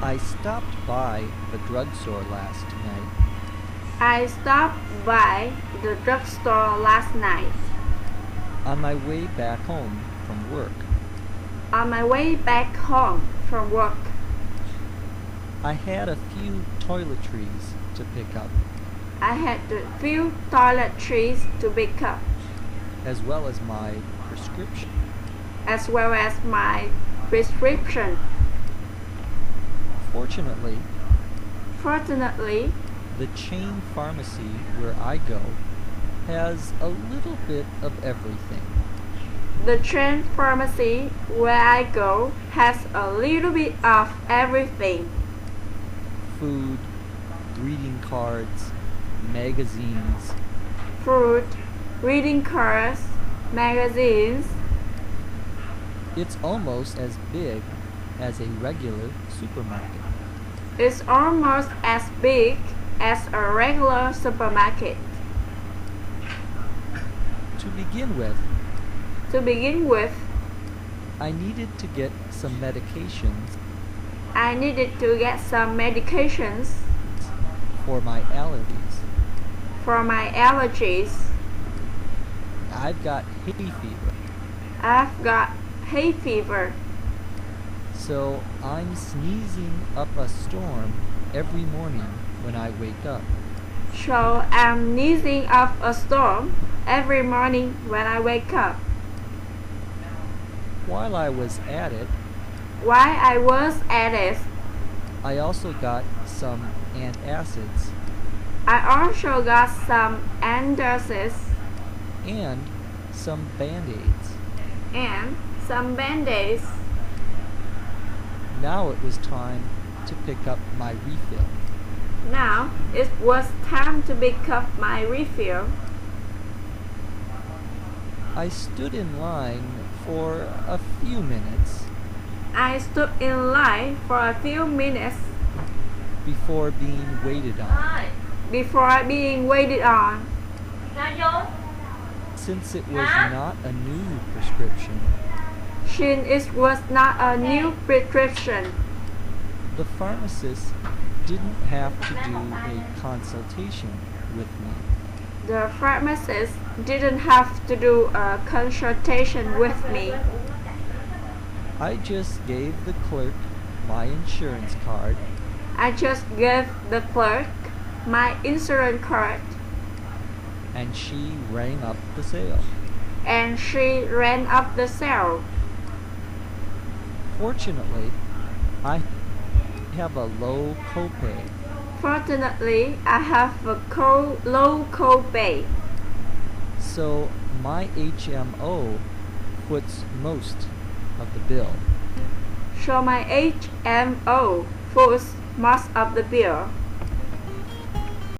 I stopped by the drugstore last night. I stopped by the drugstore last night. On my way back home from work. On my way back home from work, I had a few toiletries to pick up, I had a few toiletries to pick up, as well as my prescription. as well as my prescription. Fortunately, Fortunately, the chain pharmacy where I go has a little bit of everything. the chain pharmacy where I go has a little bit of everything: Food, greeting cards, magazines. food, reading cards, magazines. It's almost as big as a regular supermarket. It's almost as big as a regular supermarket. To begin with, To begin with, I needed to get some medications I needed to get some medications for my allergies. for my allergies. I've got hay fever, I've got hay fever, so I'm sneezing up a storm every morning when I wake up. so I'm sneezing up a storm every morning when I wake up. While I was at it, While I was at it, I also got some antacids I also got some antacids and some band-aids. and some band-aids. Now it was time to pick up my refill. Now it was time to pick up my refill. I stood in line for a few minutes I stood in line for a few minutes before being waited on. before being waited on. Since it was not a new prescription, Since it was not a new prescription, the pharmacist didn't have to do a consultation with me. the pharmacist didn't have to do a consultation with me. I just gave the clerk my insurance card I just gave the clerk my insurance card and she rang up the sale. and she ran up the sale. Fortunately, I have a low copay, Fortunately, I have a low copay, so my HMO foots most of the bill. so my HMO foots most of the bill.